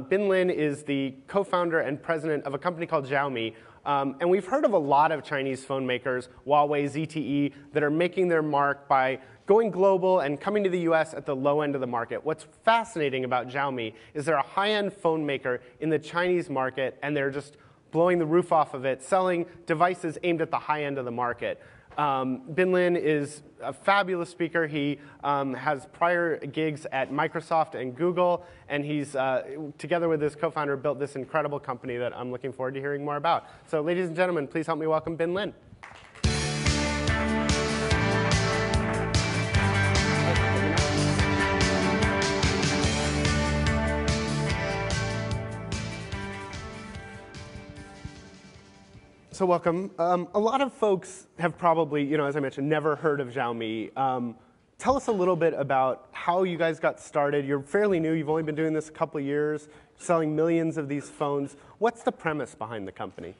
Bin Lin is the co-founder and president of a company called Xiaomi. And we've heard of a lot of Chinese phone makers, Huawei, ZTE, that are making their mark by going global and coming to the US at the low end of the market. What's fascinating about Xiaomi is they're a high-end phone maker in the Chinese market, and they're just blowing the roof off of it, selling devices aimed at the high end of the market. Bin Lin is a fabulous speaker. He has prior gigs at Microsoft and Google, and he's, together with his co-founder, built this incredible company that I'm looking forward to hearing more about. So ladies and gentlemen, please help me welcome Bin Lin. So welcome. A lot of folks have probably, as I mentioned, never heard of Xiaomi. Tell us a little bit about how you guys got started. You're fairly new. You've only been doing this a couple of years, selling millions of these phones. What's the premise behind the company?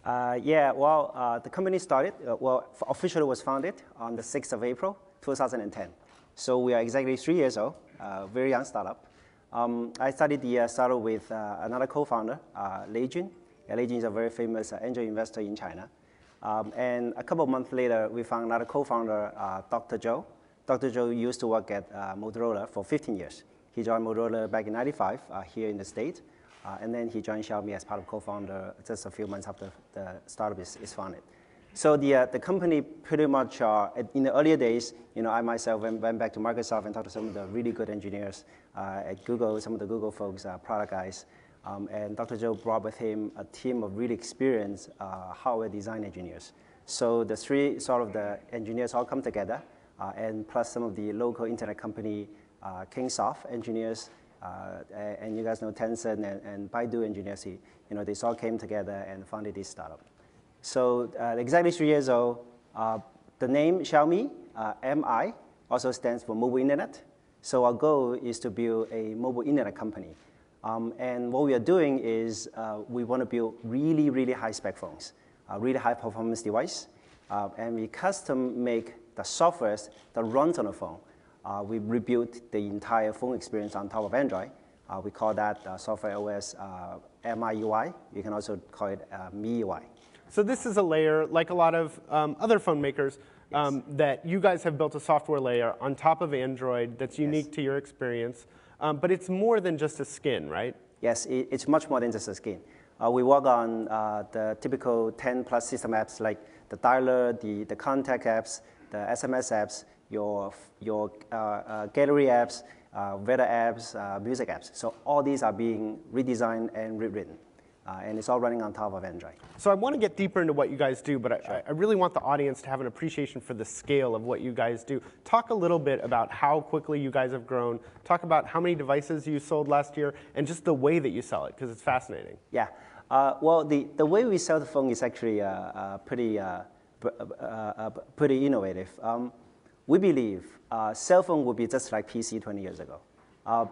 The company started, officially was founded on the 6th of April, 2010. So we are exactly 3 years old, very young startup. I started the startup with another co-founder, Lei Jun. Lei Jun is a very famous angel investor in China. And a couple of months later, we found another co-founder, Dr. Zhou. Dr. Zhou used to work at Motorola for 15 years. He joined Motorola back in '95 here in the States. And then he joined Xiaomi as part of co-founder just a few months after the startup is founded. So the company pretty much, in the earlier days, I myself went back to Microsoft and talked to some of the really good engineers at Google, some of the Google folks, product guys. And Dr. Zhou brought with him a team of really experienced hardware design engineers. So the three sort of the engineers all come together, and plus some of the local internet company, Kingsoft engineers, and you guys know Tencent and Baidu engineers. They all came together and founded this startup. So exactly 3 years old, the name Xiaomi MI also stands for mobile internet. So our goal is to build a mobile internet company. And what we are doing is we want to build really, really high-spec phones, really high-performance device, and we custom make the software that runs on a phone. We rebuilt the entire phone experience on top of Android. We call that software OS MIUI. You can also call it MIUI. So this is a layer, like a lot of other phone makers, that you guys have built a software layer on top of Android that's unique to your experience. But it's more than just a skin, right? Yes, it's much more than just a skin. We work on the typical 10+ system apps like the dialer, the contact apps, the SMS apps, your gallery apps, weather apps, music apps. So all these are being redesigned and rewritten. And it's all running on top of Android. So I want to get deeper into what you guys do, but I really want the audience to have an appreciation for the scale of what you guys do. Talk a little bit about how quickly you guys have grown. Talk about how many devices you sold last year, and just the way that you sell it, because it's fascinating. Yeah. Well, the way we sell the phone is actually pretty innovative. We believe cell phone would be just like PC 20 years ago.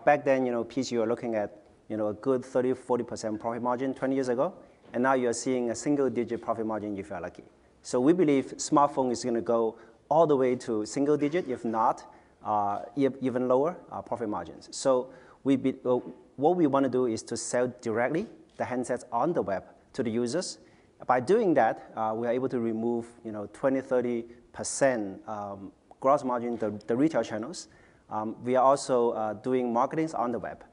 Back then, PC, you were looking at a good 30–40% profit margin 20 years ago, and now you're seeing a single-digit profit margin if you're lucky. So we believe smartphone is going to go all the way to single-digit, if not even lower profit margins. So what we want to do is to sell directly the handsets on the web to the users. By doing that, we are able to remove 20–30% gross margin the retail channels. We are also doing marketing on the web.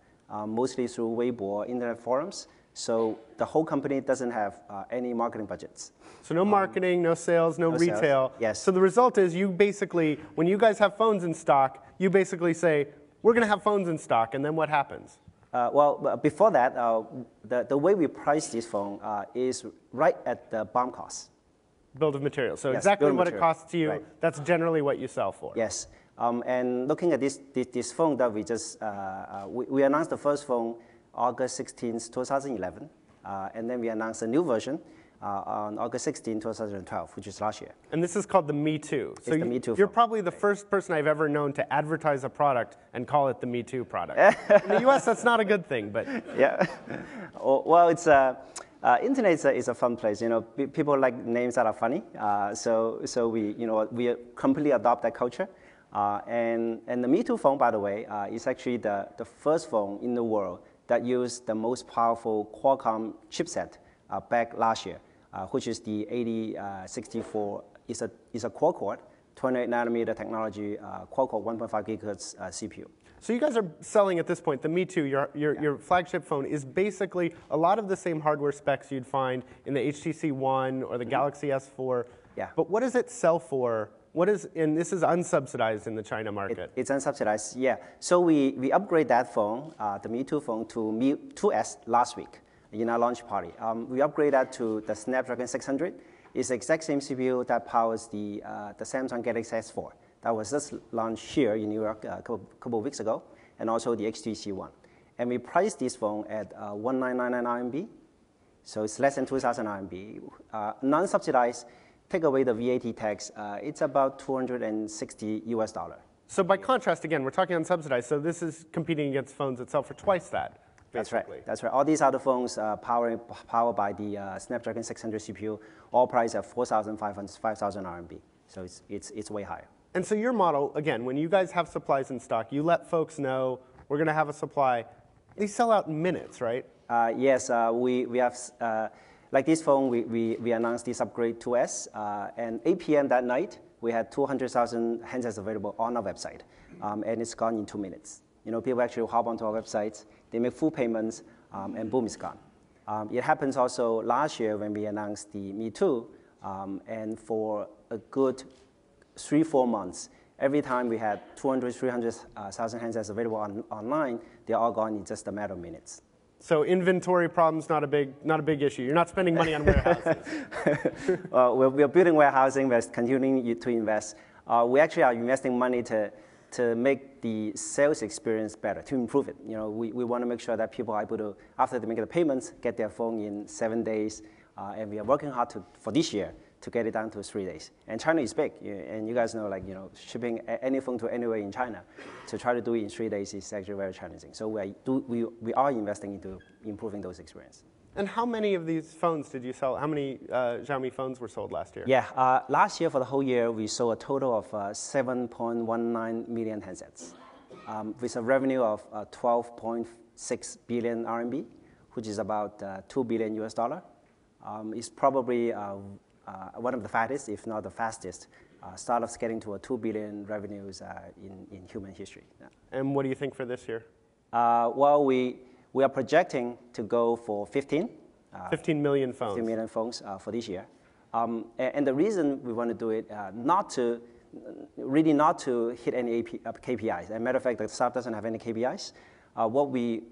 Mostly through Weibo internet forums. So the whole company doesn't have any marketing budgets. So no marketing, no sales, no retail. Sales. Yes. So the result is you basically, when you guys have phones in stock, you basically say, we're going to have phones in stock, and then what happens? Before that, the way we price this phone is right at the BOM cost. Bill of materials. So yes, exactly what it costs to you, right. That's generally what you sell for. Yes. And looking at this phone that we just, we announced the first phone August 16, 2011. And then we announced a new version on August 16, 2012, which is last year. And this is called the Me Too. So the Me Too you're phone. Probably the first person I've ever known to advertise a product and call it the Me Too product. In the US, that's not a good thing, but. Yeah. Well, it's internet is a fun place. People like names that are funny. So we completely adopt that culture. And the Me Too phone, by the way, is actually the first phone in the world that used the most powerful Qualcomm chipset back last year, which is the 8064. It's a quad-core, 28-nanometer technology, quad-core 1.5 gigahertz CPU. So you guys are selling at this point, the Mi2, your flagship phone, is basically a lot of the same hardware specs you'd find in the HTC One or the Galaxy S4. Yeah. But what does it sell for? And this is unsubsidized in the China market. It's unsubsidized, yeah. So we upgrade that phone, the Mi2 phone, to Mi 2S last week in our launch party. We upgrade that to the Snapdragon 600. It's the exact same CPU that powers the Samsung Galaxy S4. That was just launched here in New York a couple of weeks ago, and also the HTC One. And we priced this phone at 1999 RMB, so it's less than 2,000 RMB. Non-subsidized, take away the VAT tax, it's about $260 US. So by contrast, again, we're talking unsubsidized, so this is competing against phones that sell for twice that. That's right. That's right. All these other phones powered by the Snapdragon 600 CPU, all priced at 5,000 RMB. So it's way higher. And so your model, again, when you guys have supplies in stock, you let folks know we're going to have a supply. These sell out in minutes, right? Yes, we have, like this phone, we announced this upgrade 2S, and 8 p.m. that night, we had 200,000 handsets available on our website, and it's gone in 2 minutes. You know, people actually hop onto our websites, they make full payments, and boom, it's gone. It happens also last year when we announced the Mi2, and for a good 3-4 months, every time we had 200, 300,000 handsets available online, they're all gone in just a matter of minutes. So inventory problems, not a big issue. You're not spending money on warehouses. We're building warehousing, we're continuing to invest. We actually are investing money to make the sales experience better, to improve it. You know, we want to make sure that people are able to, after they make the payments, get their phone in 7 days. And we are working hard for this year to get it down to 3 days. And China is big, and you guys know, like, you know, shipping any phone to anywhere in China, to try to do it in 3 days is actually very challenging. So we are investing into improving those experiences. And how many of these phones did you sell? How many Xiaomi phones were sold last year? Yeah, last year for the whole year, we sold a total of 7.19 million handsets, with a revenue of 12.6 billion RMB, which is about $2 billion US. It's probably one of the fastest, if not the fastest, startups getting to a 2 billion revenues in human history. Yeah. And what do you think for this year? Well, we are projecting to go for 15 million phones. 15 million phones for this year. And the reason we want to do it, not to hit any KPIs. As a matter of fact, the startup doesn't have any KPIs. What we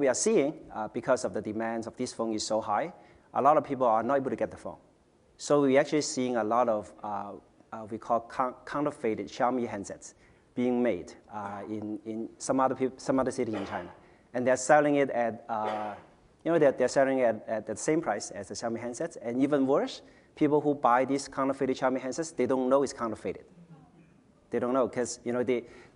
are seeing, because of the demands of this phone is so high, a lot of people are not able to get the phone. So we're actually seeing a lot of we call counterfeited Xiaomi handsets being made in some other city in China, and they're selling it at they're selling it at the same price as the Xiaomi handsets, and even worse, people who buy these counterfeited Xiaomi handsets, they don't know it's counterfeited. They don't know because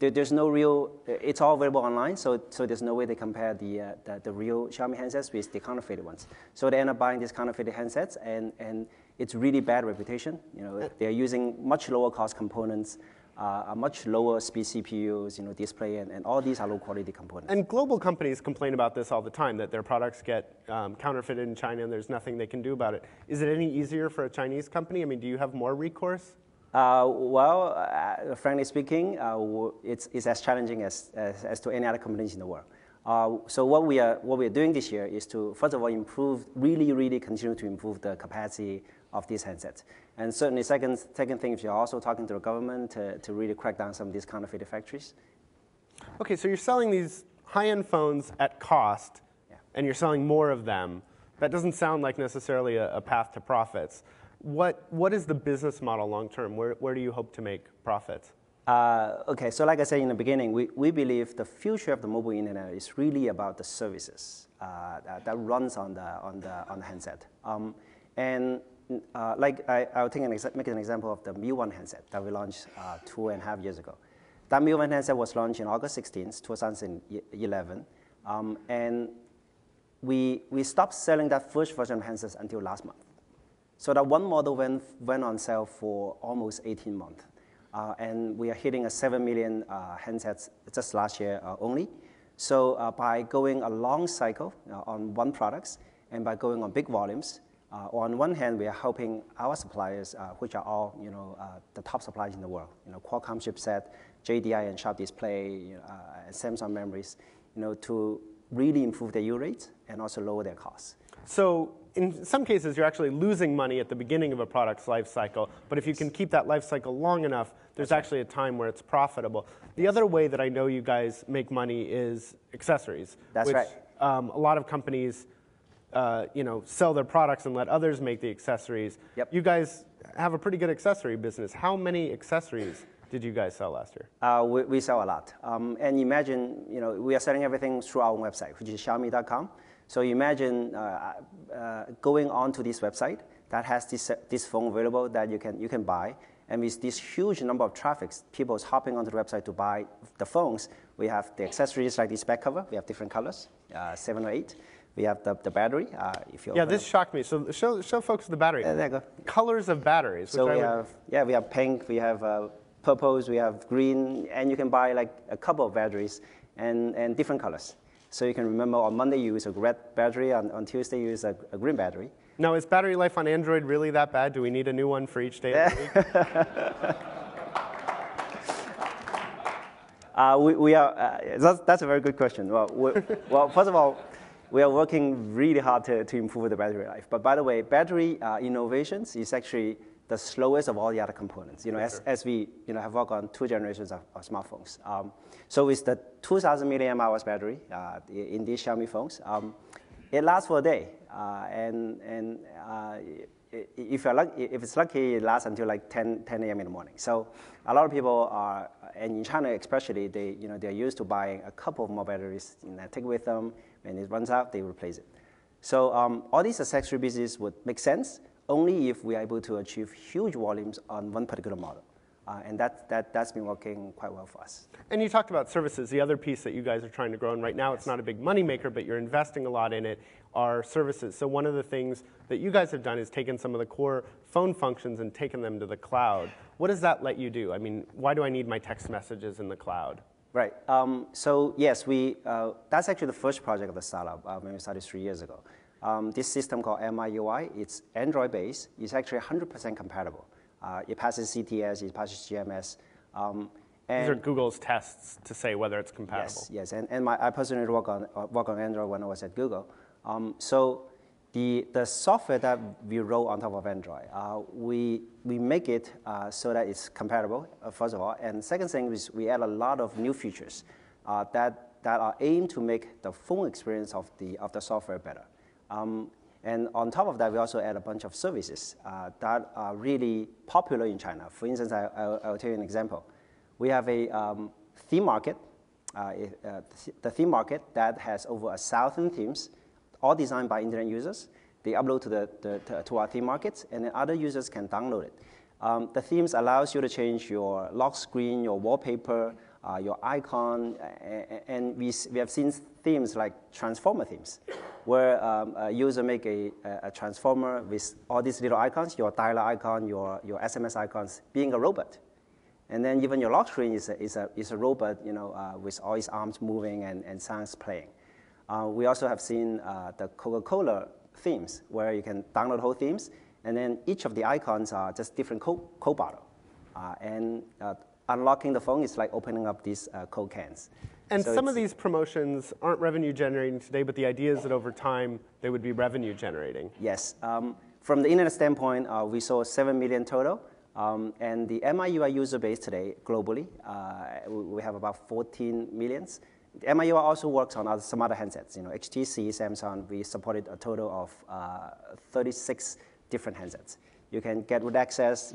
there's no real. It's all available online, so there's no way they compare the real Xiaomi handsets with the counterfeited ones. So they end up buying these counterfeited handsets, and it's really bad reputation. You know, they're using much lower cost components, a much lower speed CPUs, display, and all these are low quality components. And global companies complain about this all the time, that their products get counterfeited in China and there's nothing they can do about it. Is it any easier for a Chinese company? I mean, do you have more recourse? Frankly speaking, it's as challenging as to any other companies in the world. So what we are doing this year is to, first of all, really continue to improve the capacity of these handsets. And certainly, second thing, if you're also talking to the government to really crack down some of these counterfeit factories. Okay, so you're selling these high-end phones at cost, and you're selling more of them. That doesn't sound like necessarily a path to profits. What is the business model long term? Where do you hope to make profits? Okay, so like I said in the beginning, we believe the future of the mobile internet is really about the services that runs on the handset. I'll make an example of the Mi1 handset that we launched 2.5 years ago. That Mi1 handset was launched on August 16th, 2011, and we stopped selling that first version of handsets until last month. So that one model went on sale for almost 18 months. And we are hitting 7 million handsets just last year only. So by going a long cycle on one products and by going on big volumes, on one hand, we are helping our suppliers, which are all the top suppliers in the world. Qualcomm chipset, JDI and Sharp Display, Samsung memories, to really improve their yield rates and also lower their costs. So in some cases, you're actually losing money at the beginning of a product's life cycle. But if you can keep that life cycle long enough, there's actually a time where it's profitable. The other way that I know you guys make money is accessories. That's right. A lot of companies sell their products and let others make the accessories. Yep. You guys have a pretty good accessory business. How many accessories did you guys sell last year? We sell a lot. And imagine, we are selling everything through our website, which is Xiaomi.com. So imagine going onto this website that has this phone available that you can buy. And with this huge number of traffics, people hopping onto the website to buy the phones, we have the accessories like this back cover. We have different colors, 7 or 8. We have the battery. If you this shocked me. So show folks the battery. There you go. Colors of batteries. So we have pink, we have purples, we have green, and you can buy like a couple of batteries and different colors. So you can remember on Monday you use a red battery, on Tuesday you use a green battery. Now, is battery life on Android really that bad? Do we need a new one for each day of the week? That's a very good question. Well, first of all, we are working really hard to improve the battery life. But by the way, battery innovations is actually the slowest of all the other components. As we have worked on 2 generations of smartphones. So with the 2,000 milliamp hours battery in these Xiaomi phones, it lasts for a day. If it's lucky, it lasts until like 10 a.m. in the morning. So a lot of people are, and in China especially, they're used to buying a couple of more batteries and take it with them. When it runs out, they replace it. So all these accessory business would make sense only if we are able to achieve huge volumes on one particular model. And that's been working quite well for us. And you talked about services. The other piece that you guys are trying to grow, and right now it's not a big money maker, but you're investing a lot in it, are services. So one of the things that you guys have done is taken some of the core phone functions and taken them to the cloud. What does that let you do? I mean, why do I need my text messages in the cloud? Right. So yes, that's actually the first project of the startup when we started 3 years ago. This system called MIUI, it's Android-based. It's actually 100% compatible. It passes CTS, it passes GMS. These are Google's tests to say whether it's compatible. Yes. And I personally work on Android when I was at Google. So the software that we wrote on top of Android, we make it so that it's compatible, first of all. And second thing is we add a lot of new features that are aimed to make the phone experience of the software better. And on top of that, we also add a bunch of services that are really popular in China. For instance, I'll tell you an example. We have a theme market, the theme market that has over 1,000 themes, all designed by internet users. They upload to our theme markets, and then other users can download it. The themes allows you to change your lock screen, your wallpaper, your icon, and we have seen themes like transformer themes, where a user make a transformer with all these little icons, your dialer icon, your SMS icons, being a robot. And then even your lock screen is a robot, with all his arms moving and sounds playing. We also have seen the Coca-Cola themes, where you can download whole themes, and then each of the icons are just different Coke bottle. And unlocking the phone is like opening up these Coke cans. And so some of these promotions aren't revenue generating today, but the idea is that over time they would be revenue generating. Yes. From the internet standpoint, we saw 7 million total. And the MIUI user base today, globally, we have about 14 millions. The MIUI also works on some other handsets. HTC, Samsung, we supported a total of 36 different handsets. You can get root access,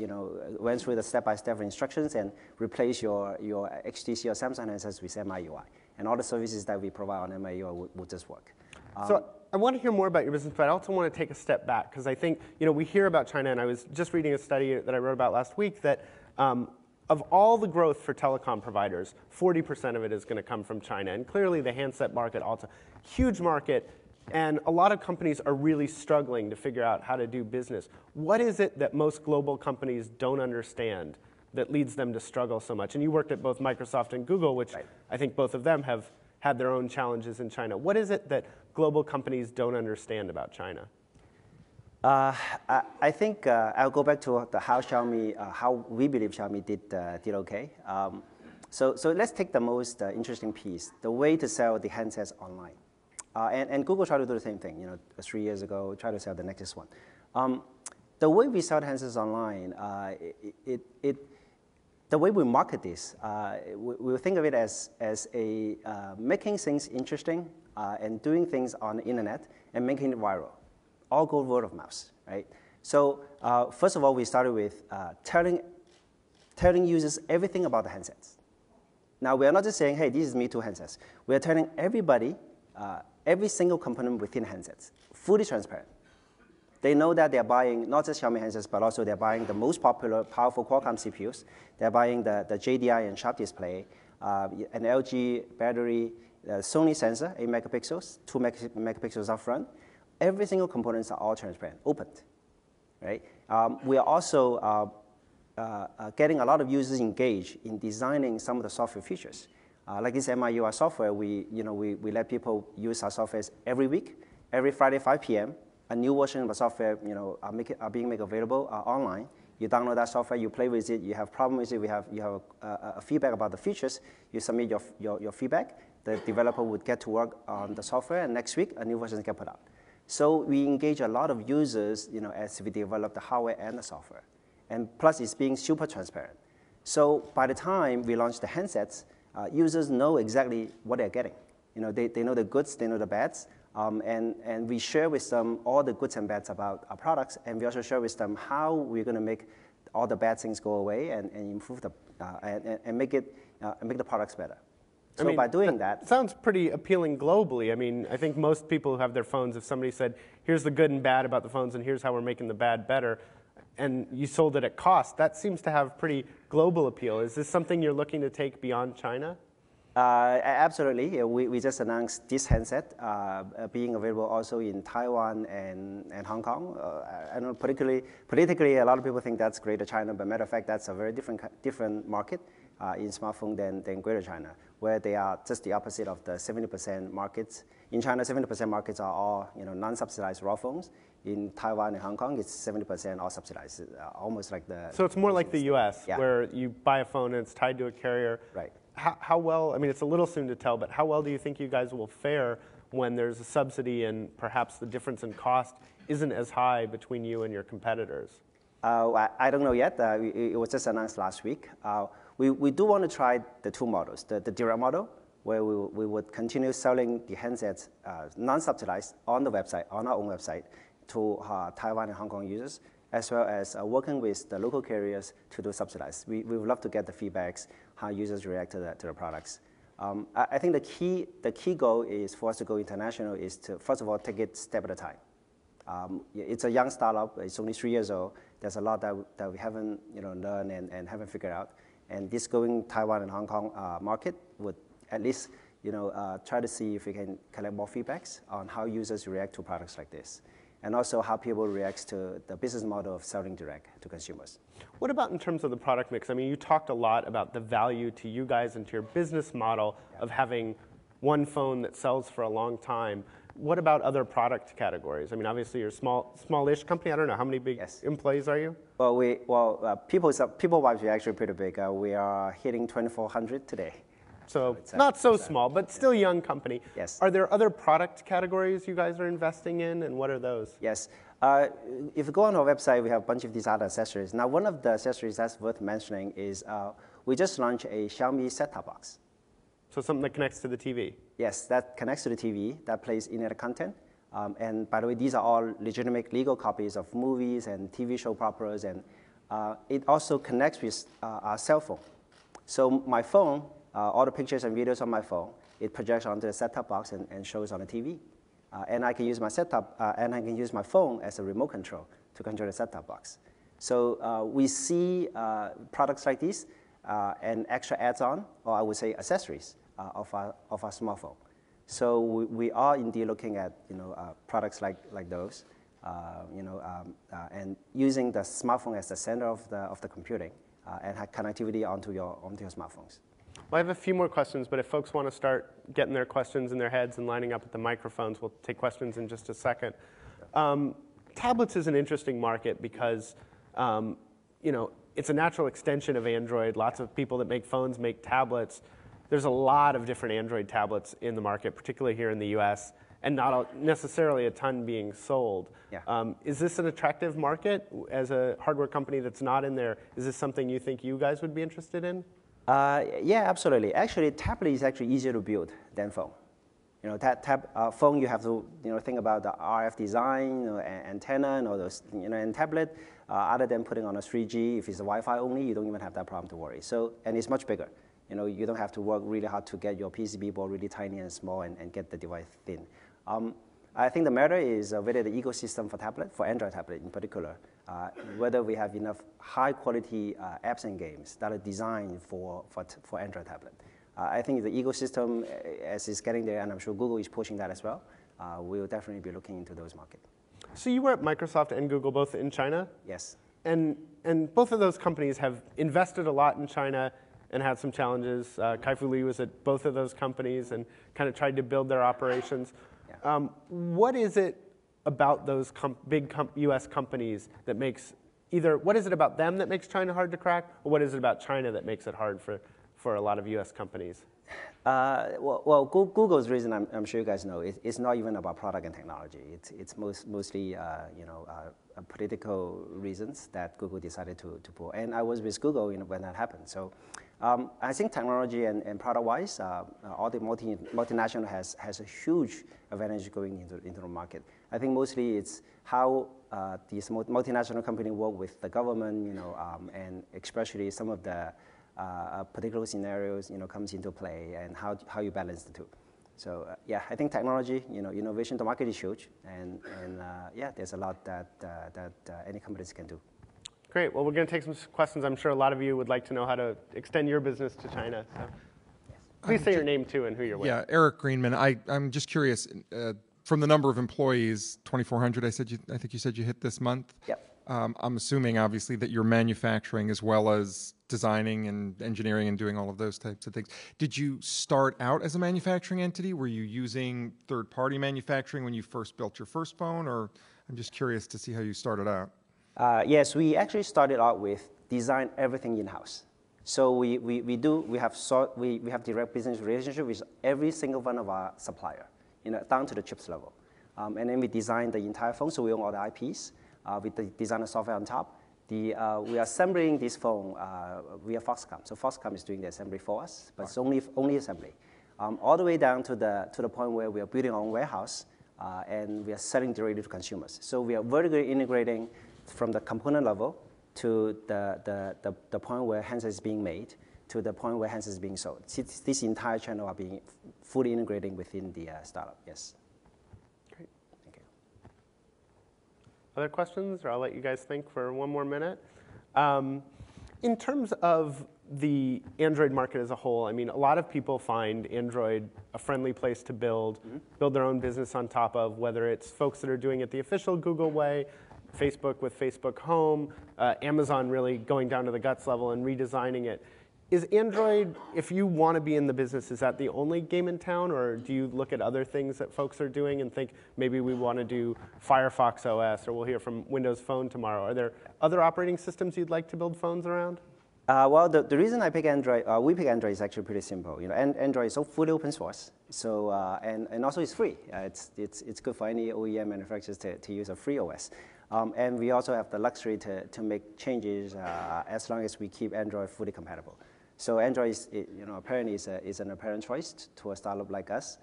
went through the step-by-step instructions and replace your HTC or Samsung handsets with MIUI. And all the services that we provide on MIUI will just work. So I want to hear more about your business, but I also want to take a step back, because I think we hear about China, and I was just reading a study that I wrote about last week that of all the growth for telecom providers, 40% of it is going to come from China. And clearly the handset market, also huge market, and a lot of companies are really struggling to figure out how to do business. What is it that most global companies don't understand that leads them to struggle so much? And you worked at both Microsoft and Google, which I think both of them have had their own challenges in China. What is it that global companies don't understand about China? I think I'll go back to how we believe Xiaomi did okay. So let's take the most interesting piece, the way to sell the handsets online. And Google tried to do the same thing, 3 years ago, try to sell the Nexus One. The way we sell the handsets online, the way we market this, we think of it as making things interesting and doing things on the internet and making it viral. All go word of mouth, right? So first of all, we started with telling users everything about the handsets. Now, we are not just saying, hey, this is Me Too handsets. We are telling everybody, every single component within handsets, fully transparent. They know that they're buying not just Xiaomi handsets, but also they're buying the most popular, powerful Qualcomm CPUs. They're buying the JDI and Sharp display, an LG battery, Sony sensor, 8 megapixels, 2 megapixels up front. Every single components are all transparent, opened, right? We are also getting a lot of users engaged in designing some of the software features. Like this MIUI software, we let people use our software every week, every Friday, 5 p.m. A new version of the software, are being made available online. You download that software, you play with it, you have problem with it, you have a feedback about the features, you submit your feedback, the developer would get to work on the software, and next week, a new version gets put out. So we engage a lot of users, as we develop the hardware and the software. And plus, it's being super transparent. So by the time we launch the handsets, users know exactly what they're getting. They know the goods, they know the bads, and we share with them all the goods and bads about our products, and we also share with them how we're going to make all the bad things go away and improve and make the products better. So by doing that, sounds pretty appealing globally. I mean, I think most people who have their phones, if somebody said, here's the good and bad about the phones, and here's how we're making the bad better, and you sold it at cost, that seems to have pretty global appeal. Is this something you're looking to take beyond China? Absolutely. We just announced this handset being available also in Taiwan and Hong Kong. I know politically, a lot of people think that's Greater China, but matter of fact, that's a very different market in smartphone than Greater China, where they are just the opposite of the 70% markets. In China, 70% markets are all non-subsidized raw phones. In Taiwan and Hong Kong, it's 70% all subsidized, almost like the. So it's more like the U.S., yeah, where you buy a phone and it's tied to a carrier. Right. How well, I mean, it's a little soon to tell, but how well do you think you guys will fare when there's a subsidy and perhaps the difference in cost isn't as high between you and your competitors? I don't know yet. It was just announced last week. We do want to try the two models, the direct model, where we would continue selling the handsets non-subsidized on the website, on our own website, to Taiwan and Hong Kong users, as well as working with the local carriers to do subsidized. We would love to get the feedbacks, how users react to the products. I think the key goal is for us to go international is to, first of all, take it step at a time. It's a young startup. It's only 3 years old. There's a lot that we haven't learned and haven't figured out. And this going Taiwan and Hong Kong market would at least try to see if we can collect more feedbacks on how users react to products like this, and also how people react to the business model of selling direct to consumers. What about in terms of the product mix? I mean, you talked a lot about the value to you guys and to your business model of having one phone that sells for a long time. What about other product categories? I mean, obviously you're a smallish company. I don't know, how many big employees are you? Well, people-wise, we're actually pretty big. We are hitting 2,400 today. So not so small, but still a young company. Yes. Are there other product categories you guys are investing in, and what are those? Yes. If you go on our website, we have a bunch of these other accessories. Now, one of the accessories that's worth mentioning is we just launched a Xiaomi set-top box. So something that connects to the TV? Yes, that connects to the TV, that plays internet content. And by the way, these are all legitimate legal copies of movies and TV show properties, and it also connects with our cell phone. So my phone, all the pictures and videos on my phone, it projects onto the set-top box and shows on the TV. And I can use my and I can use my phone as a remote control to control the set-top box. So we see products like this and extra add-on, or I would say accessories, of our smartphone. So we are indeed looking at products like those, and using the smartphone as the center of the computing and have connectivity onto your smartphones. Well, I have a few more questions, but if folks want to start getting their questions in their heads and lining up at the microphones, we'll take questions in just a second. Tablets is an interesting market because, it's a natural extension of Android. Lots of people that make phones make tablets. There's a lot of different Android tablets in the market, particularly here in the US, and not necessarily a ton being sold. Yeah. Is this an attractive market as a hardware company that's not in there? Is this something you think you guys would be interested in? Yeah, absolutely. Actually, tablet is actually easier to build than phone. Phone you have to think about the RF design, antenna, and all those. And tablet, other than putting on a 3G, if it's a Wi-Fi only, you don't even have that problem to worry. And it's much bigger. You don't have to work really hard to get your PCB board really tiny and small and get the device thin. I think the matter is whether the ecosystem for tablet, for Android tablet in particular, whether we have enough high-quality apps and games that are designed for Android tablet. I think the ecosystem, as it's getting there, and I'm sure Google is pushing that as well, we'll definitely be looking into those markets. So you were at Microsoft and Google both in China? Yes. And both of those companies have invested a lot in China and had some challenges. Kai-Fu Lee was at both of those companies and kind of tried to build their operations. Yeah. What is it about those big US companies that makes what is it about them that makes China hard to crack, or what is it about China that makes it hard for a lot of US companies? Google's reason, I'm sure you guys know, it's not even about product and technology. It's mostly political reasons that Google decided to pull. And I was with Google when that happened. So I think technology and product-wise, all the multinational has a huge advantage going into the market. I think mostly it's how these multinational companies work with the government, and especially some of the particular scenarios, comes into play, and how you balance the two. So yeah, I think technology, innovation, the market is huge, and yeah, there's a lot that any companies can do. Great. Well, we're going to take some questions. I'm sure a lot of you would like to know how to extend your business to China. So please say your name too and who you're with. Yeah, Eric Greenman. I'm just curious. From the number of employees, 2,400. I think you said you hit this month. Yep. I'm assuming, obviously, that you're manufacturing as well as designing and engineering and doing all of those types of things. Did you start out as a manufacturing entity? Were you using third-party manufacturing when you first built your first phone? Or I'm just curious to see how you started out. Yes, we actually started out with design everything in-house. So we have direct business relationship with every single one of our supplier, down to the chips level. And then we design the entire phone, so we own all the IPs. With the designer software on top. We are assembling this phone via Foxconn. So Foxconn is doing the assembly for us, but it's only assembly. All the way down to the point where we are building our own warehouse, and we are selling directly to consumers. So we are vertically integrating from the component level to the point where handset is being made, to the point where handset is being sold. This entire channel are being fully integrating within the startup, yes. Other questions, or I'll let you guys think for one more minute. In terms of the Android market as a whole, I mean, a lot of people find Android a friendly place to build their own business on top of, whether it's folks that are doing it the official Google way, Facebook with Facebook Home, Amazon really going down to the guts level and redesigning it. Is Android, if you want to be in the business, is that the only game in town, or do you look at other things that folks are doing and think maybe we want to do Firefox OS, or we'll hear from Windows Phone tomorrow? Are there other operating systems you'd like to build phones around? Well, the reason I pick Android, we pick Android is actually pretty simple. Android is so fully open source, so and also it's free. It's good for any OEM manufacturers to use a free OS. And we also have the luxury to make changes as long as we keep Android fully compatible. So Android is, apparently is an apparent choice to a startup like us.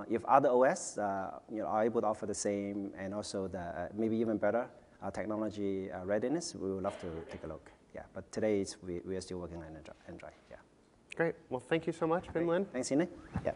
If other OS, are able to offer the same and also the maybe even better technology readiness, we would love to take a look. Yeah, but today we are still working on Android. Yeah. Great. Well, thank you so much, Bin Lin. Thanks, Ine. Yeah.